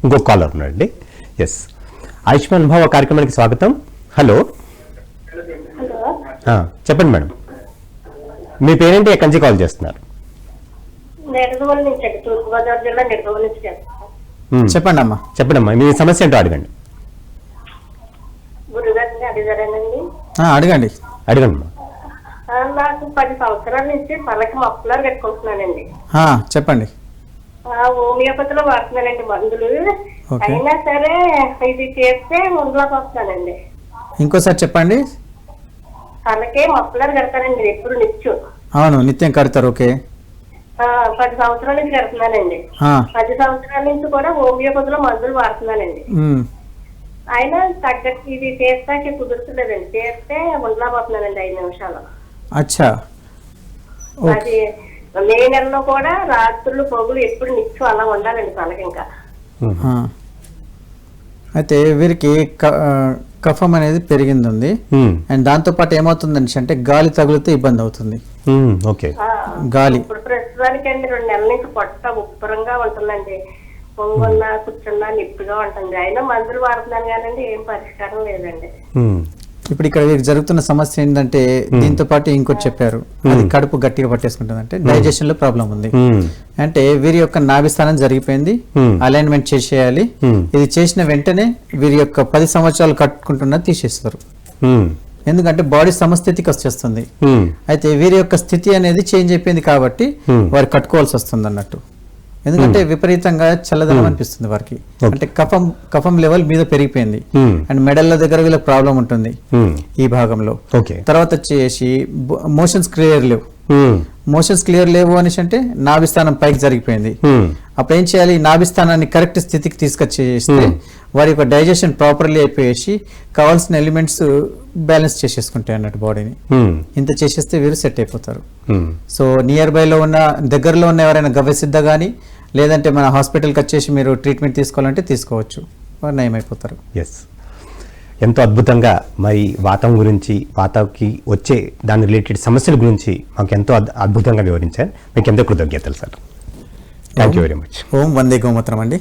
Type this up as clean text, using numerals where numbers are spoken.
ఇంకొక కాలర్ ఉన్నాడండి. ఎస్, ఆయుష్మాన్ భవ కార్యక్రమానికి స్వాగతం. హలో, చెప్పండి మేడం, మీ పేరేంటి, ఎక్కడి నుంచి కాల్ చేస్తున్నారు? చెప్పండి అమ్మా. చెప్పండి అమ్మా, మీ సమస్య ఏంటో అడగండి. అడగండి అడగండి. నాకు 10 సంవత్సరాల నుంచి తలకి మఫ్లర్ పెట్టుకుంటున్నానండి. చెప్పండి. హోమియోపతిలో వాడుతున్నానండి మందులు. అయినా సరే ఇది చేస్తే ముందులోకి వస్తానండి. ఇంకోసారి చెప్పండి. తలకే మఫ్లర్ కడతానండి ఎప్పుడు నిత్యం. అవును, నిత్యం కడతారు. ఓకే. 10 సంవత్సరాల నుంచి కడుతున్నానండి. 10 సంవత్సరాల నుంచి కూడా హోమియోపతిలో మందులు వాడుతున్నానండి. అయినా తగ్గట్టు ఇది చేస్తాకి కుదురుతుందండి. చేస్తే ముందులో పోతున్నానండి 5 నిమిషాలు. అచ్చా. అది మే నెలలో కూడా రాత్రులు పొగులు ఎప్పుడు నిత్యం అలా ఉండాలండి తలకి. ఇంకా అయితే వీరికి కఫం అనేది పెరిగింది ఉంది. అండ్ దాంతో పాటు ఏమవుతుందండి అంటే గాలి తగిలితే ఇబ్బంది అవుతుంది. గాలి ఇప్పుడు ప్రస్తుతానికి అండి 2 నెలల నుంచి పొట్ట ఉప్పరంగా ఉంటుందండి. పొంగున్నా కూర్చున్నా నిప్పుగా ఉంటుంది. అయినా మందులు వాడుతున్నాను కానీ ఏం పరిష్కారం లేదండి. ఇప్పుడు ఇక్కడ వీరికి జరుగుతున్న సమస్య ఏంటంటే దీంతో పాటు ఇంకోటి చెప్పారు, అది కడుపు గట్టిగా పట్టేసుకుంటుంది. అంటే డైజెషన్ లో ప్రాబ్లం ఉంది. అంటే వీరి యొక్క నాభిస్థానం జరిగిపోయింది, అలైన్మెంట్ చేసేయాలి. ఇది చేసిన వెంటనే వీరి యొక్క 10 సంవత్సరాలు కట్టుకుంటున్నది తీసేస్తారు. ఎందుకంటే బాడీ సమస్థితికి వచ్చేస్తుంది. అయితే వీరి యొక్క స్థితి అనేది చేంజ్ అయిపోయింది కాబట్టి వారు కట్టుకోవాల్సి వస్తుంది అన్నట్టు. ఎందుకంటే విపరీతంగా చల్లదనం అనిపిస్తుంది వారికి. అంటే కఫం లెవెల్ మీద పెరిగిపోయింది. అండ్ మెడల్ల దగ్గర వీళ్ళకి ప్రాబ్లం ఉంటుంది ఈ భాగంలో. తర్వాత వచ్చేసి మోషన్స్ క్లియర్ లేవు అనేసి అంటే నాభిస్థానం పైకి జరిగిపోయింది. అప్పుడు ఏం చేయాలి, నాభిస్థానాన్ని కరెక్ట్ స్థితికి తీసుకొచ్చేస్తే వారి యొక్క డైజెషన్ ప్రాపర్లీ అయిపోయేసి కావాల్సిన ఎలిమెంట్స్ బ్యాలెన్స్ చేసేసుకుంటాయి అన్నట్టు బాడీని. ఇంత చేసేస్తే వీరు సెట్ అయిపోతారు. సో నియర్ బై లో ఉన్న దగ్గరలో ఉన్న ఎవరైనా గవ్యసిద్ధ కానీ లేదంటే మన హాస్పిటల్కి వచ్చేసి మీరు ట్రీట్మెంట్ తీసుకోవాలంటే తీసుకోవచ్చు, వారు నయమైపోతారు. ఎస్, ఎంతో అద్భుతంగా మరి వాతం గురించి, వాతాకి వచ్చే దాని రిలేటెడ్ సమస్యల గురించి మాకు ఎంతో అద్భుతంగా వివరించారు. మీకు ఎంతో కృతజ్ఞతలు sir. Thank you very much. ఓం వందే గోమూత్రం అండి.